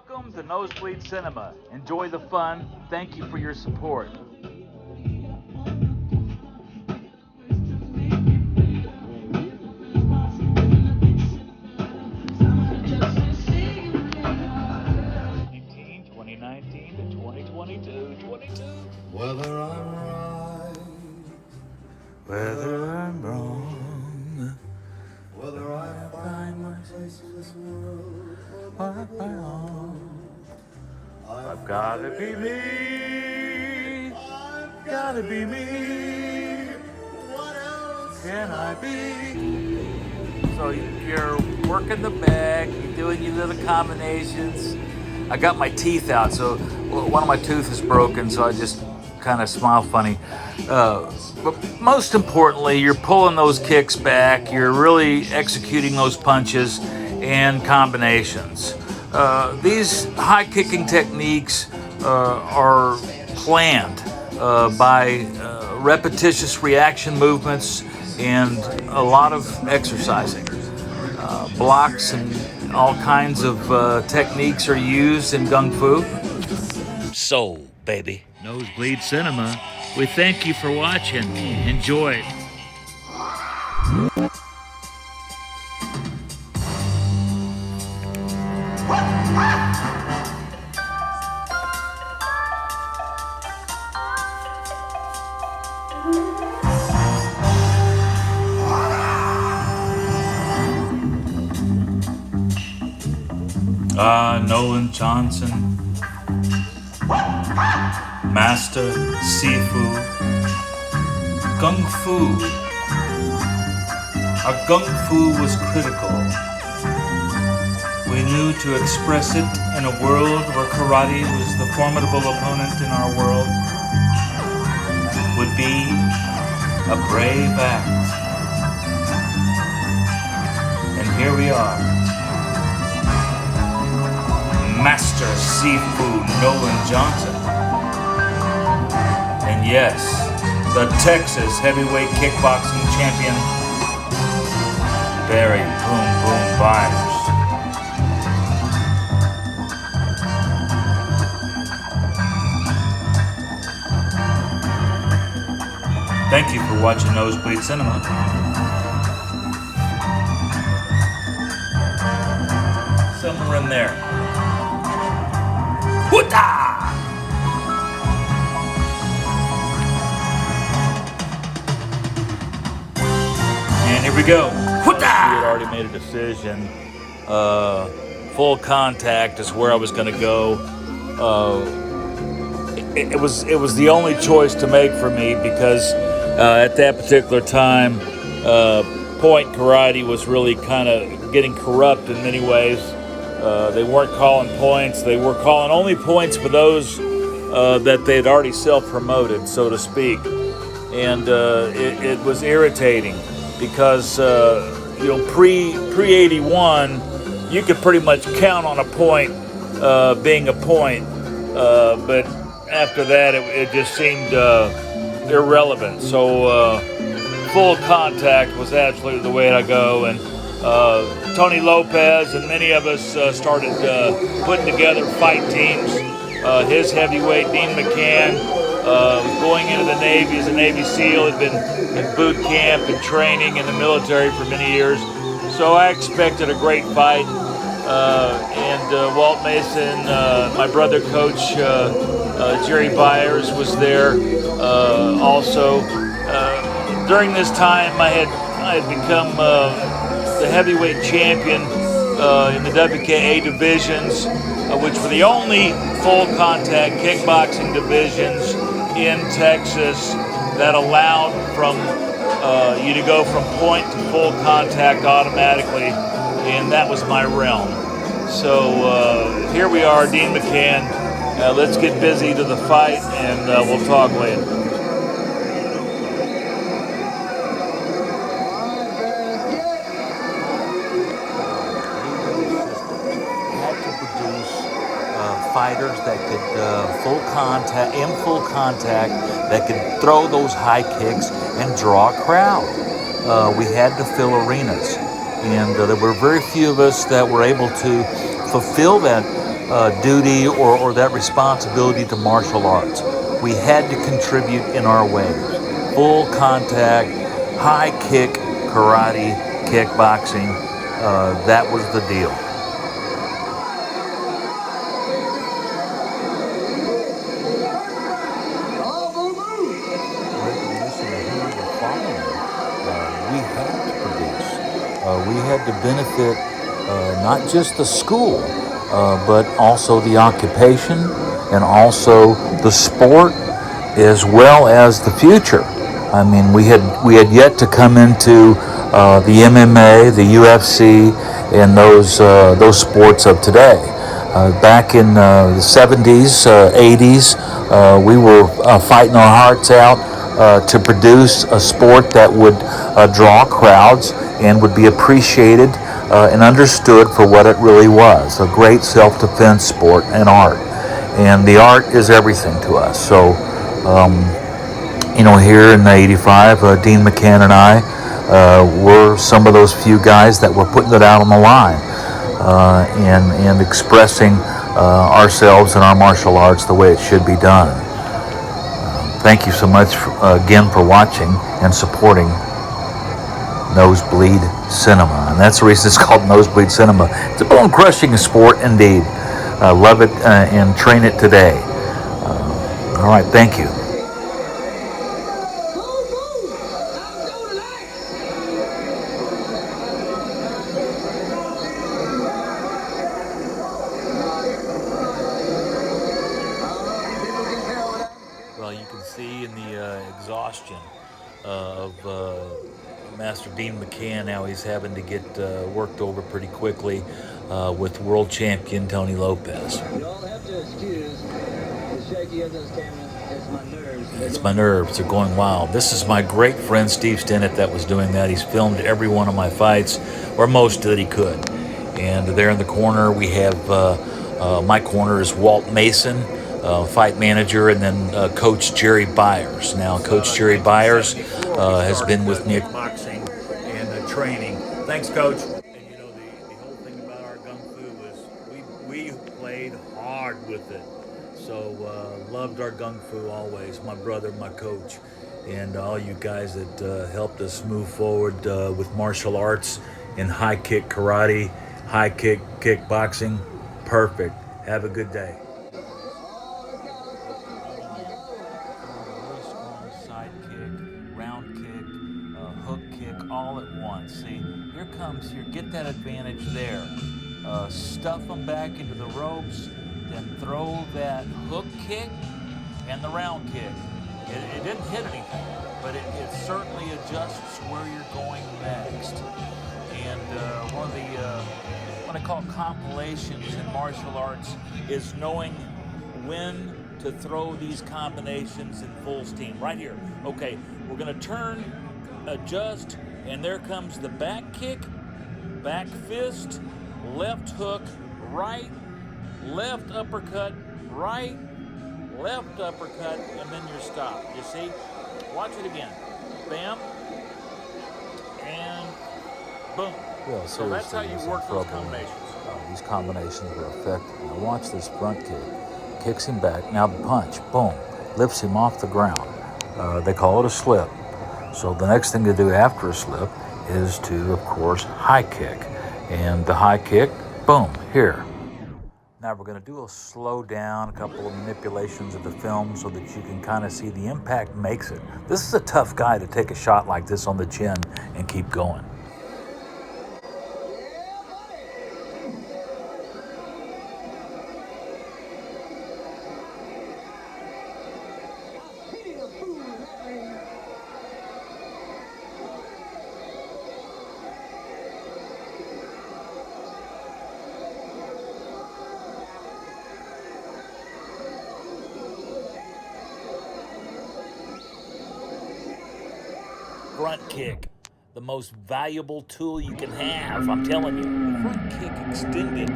Welcome to Nosebleed Cinema. Enjoy the fun. Thank you for your support. Whether I'm right, Whether I'm wrong, whether I find my place in this world, or whether I belong, I've gotta be me. I've Gotta be me. What else Can I be? So you're working the bag, you're doing your little combinations. I got my teeth out, so one of my tooth is broken, so I just kind of smile funny. But most importantly, you're pulling those kicks back, you're really executing those punches and combinations. These high kicking techniques are planned by repetitious reaction movements and a lot of exercising. Blocks and all kinds of techniques are used in Kung Fu. So, baby. Nosebleed Cinema, we thank you for watching. Enjoy. Nolan Johnson, Master Sifu, Kung Fu. Our Kung Fu was critical. We knew to express it in a world where karate was the formidable opponent in our world would be a brave act. And here we are. Master Sifu Nolan Johnson. And yes, the Texas heavyweight kickboxing champion, Barry Boom Boom Byers. Thank you for watching Nosebleed Cinema. Somewhere in there. Whoota! And here we go. Whoota! We had already made a decision. Full contact is where I was going to go. It was the only choice to make for me because at that particular time, point karate was really kind of getting corrupt in many ways. They weren't calling points. They were calling only points for those that they had already self-promoted, so to speak. And it was irritating because, pre-81, you could pretty much count on a point being a point. But after that, it just seemed irrelevant. So full contact was absolutely the way to go. And Tony Lopez and many of us started putting together fight teams. His heavyweight, Dean McCann, was going into the Navy as a Navy SEAL, had been in boot camp and training in the military for many years. So I expected a great fight. And Walt Mason, my brother coach, Jerry Byers was there also. During this time, I had become the heavyweight champion in the WKA divisions, which were the only full contact kickboxing divisions in Texas that allowed you to go from point to full contact automatically, and that was my realm. So here we are, Dean McCann. Let's get busy to the fight, and we'll talk later. Fighters that could full contact, that could throw those high kicks and draw a crowd. We had to fill arenas, and there were very few of us that were able to fulfill that duty or that responsibility to martial arts. We had to contribute in our ways. Full contact, high kick, karate, kickboxing. That was the deal. We had to produce. We had to benefit not just the school, but also the occupation and also the sport, as well as the future. I mean, we had yet to come into the MMA, the UFC, and those sports of today. Back in the 70s, 80s, we were fighting our hearts out to produce a sport that would draw crowds and would be appreciated and understood for what it really was, a great self-defense sport and art. And the art is everything to us. So, here in the 85, Dean McCann and I were some of those few guys that were putting it out on the line and expressing ourselves and our martial arts the way it should be done. Thank you so much again for watching and supporting Nosebleed Cinema. And that's the reason it's called Nosebleed Cinema. It's a bone-crushing sport indeed. Love it and train it today. All right, thank you. Well, you can see in the exhaustion of Master Dean McCann how he's having to get worked over pretty quickly with world champion Tony Lopez. You'll have to excuse the shaky of this camera. It's my nerves. It's my nerves. They're going wild. This is my great friend Steve Stinnett that was doing that. He's filmed every one of my fights, or most that he could. And there in the corner we have my corner is Walt Mason, fight manager, and then Coach Jerry Byers. Now, Coach Jerry Byers has been with me boxing and training. Thanks, Coach. And the whole thing about our gung fu was we played hard with it. So loved our gung fu always. My brother, my coach, and all you guys that helped us move forward with martial arts and high kick karate, high kick kickboxing. Perfect. Have a good day. Side kick, round kick, hook kick, all at once. See, here comes here. Get that advantage there. Stuff them back into the ropes, then throw that hook kick and the round kick. It didn't hit anything, but it certainly adjusts where you're going next. And one of the what I call compilations in martial arts is knowing when to throw these combinations in full steam. Right here. Okay, we're going to turn, adjust, and there comes the back kick, back fist, left hook, right, left uppercut, right, left uppercut, and then you're stopped. You see? Watch it again. Bam. And boom. Yeah, so that's how you work those combinations. These combinations were effective. Now watch this front kick. Kicks him back. Now the punch. Boom. Lifts him off the ground. They call it a slip. So the next thing to do after a slip is to, of course, high kick. And the high kick, boom, here. Now we're going to do a slow down, a couple of manipulations of the film so that you can kind of see the impact makes it. This is a tough guy to take a shot like this on the chin and keep going. Front kick, the most valuable tool you can have, I'm telling you. The front kick extended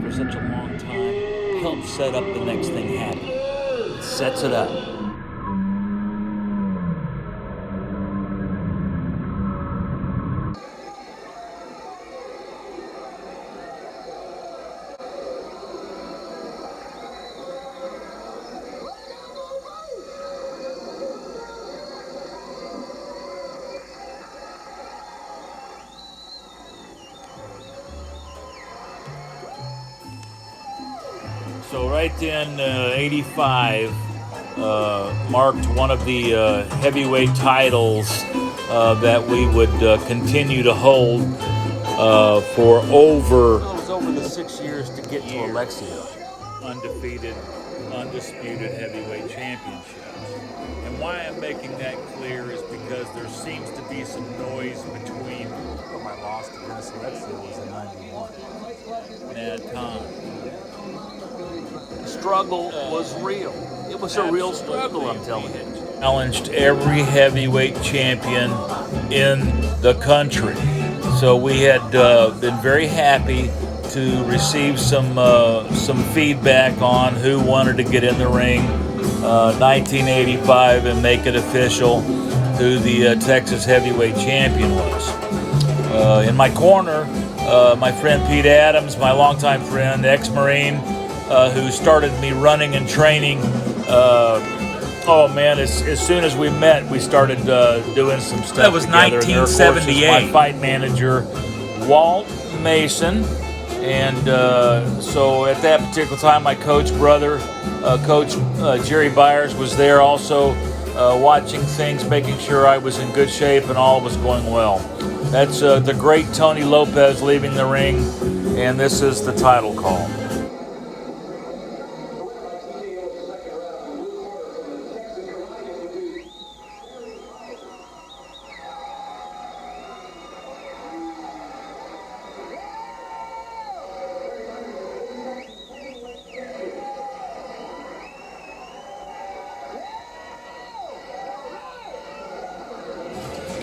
for such a long time helps set up the next thing happening. It sets it up. So right then, 85 marked one of the heavyweight titles that we would continue to hold for over. Well, it was over the 6 years to get to Alexia. Undefeated, undisputed heavyweight championships. And why I'm making that clear is because there seems to be some noise between When I lost against Alexia was in 91. that time. The struggle was real. It was a real struggle, I'm telling you. Challenged every heavyweight champion in the country. So we had been very happy to receive some feedback on who wanted to get in the ring 1985 and make it official who the Texas heavyweight champion was. In my corner, my friend Pete Adams, my longtime friend, ex-Marine, who started me running and training. Oh man, as soon as we met, we started doing some stuff That was together. 1978. And there, of course, is my fight manager, Walt Mason. And so at that particular time, my coach brother, Coach Jerry Byers, was there also watching things, making sure I was in good shape and all was going well. That's the great Tony Lopez leaving the ring, and this is the title call.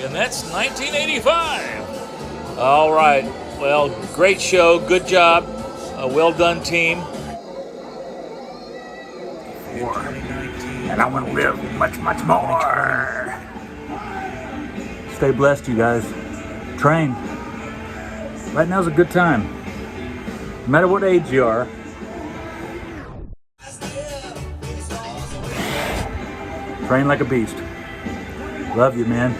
And that's 1985. All right. Well, great show. Good job. Well done, team. And I want to live much, much more. Stay blessed, you guys. Train. Right now's a good time. No matter what age you are. Train like a beast. Love you, man.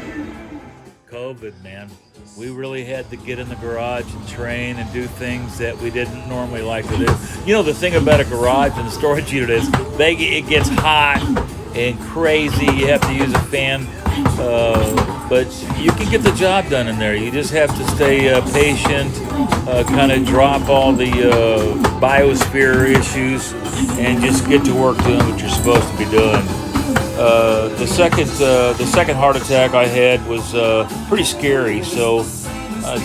COVID, man. We really had to get in the garage and train and do things that we didn't normally like to do. You know, the thing about a garage and a storage unit is it gets hot and crazy. You have to use a fan, but you can get the job done in there. You just have to stay patient, kind of drop all the biosphere issues, and just get to work doing what you're supposed to be doing. The second heart attack I had was pretty scary. So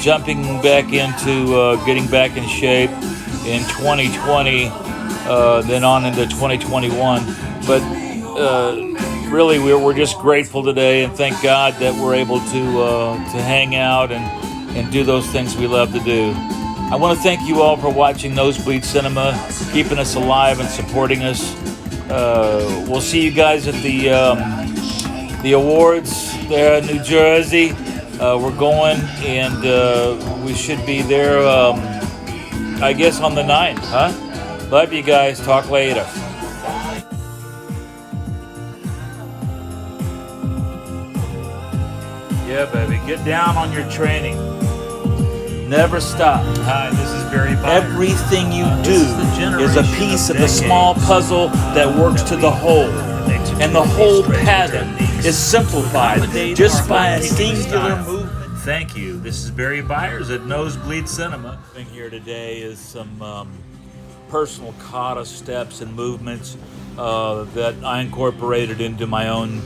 jumping back into getting back in shape in 2020, then on into 2021. But really, we're just grateful today, and thank God that we're able to hang out and do those things we love to do. I want to thank you all for watching Nosebleed Cinema, keeping us alive and supporting us. We'll see you guys at the awards there in New Jersey. We're going, and we should be there, I guess, on the 9th, huh? Love you guys. Talk later. Yeah, baby. Get down on your training. Never stop. Hi, this is Barry Byers. Everything you do is a piece of the small puzzle that works to the whole. And the whole pattern is simplified just by a singular movement. Thank you. This is Barry Byers at Nosebleed Cinema. Thing here today is some personal kata steps and movements that I incorporated into my own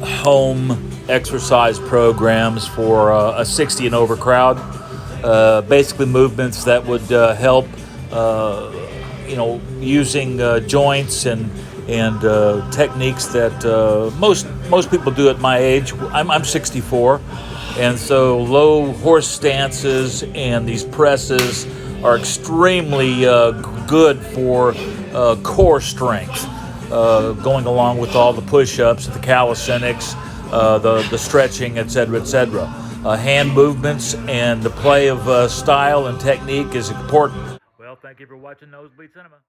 home exercise programs for a 60 and over crowd. Basically movements that would help, using joints and techniques that most people do at my age. I'm 64, and so low horse stances and these presses are extremely good for core strength, going along with all the push-ups, the calisthenics, the stretching, etc., etc. Hand movements and the play of style and technique is important. Well, thank you for watching Nosebleed Cinema.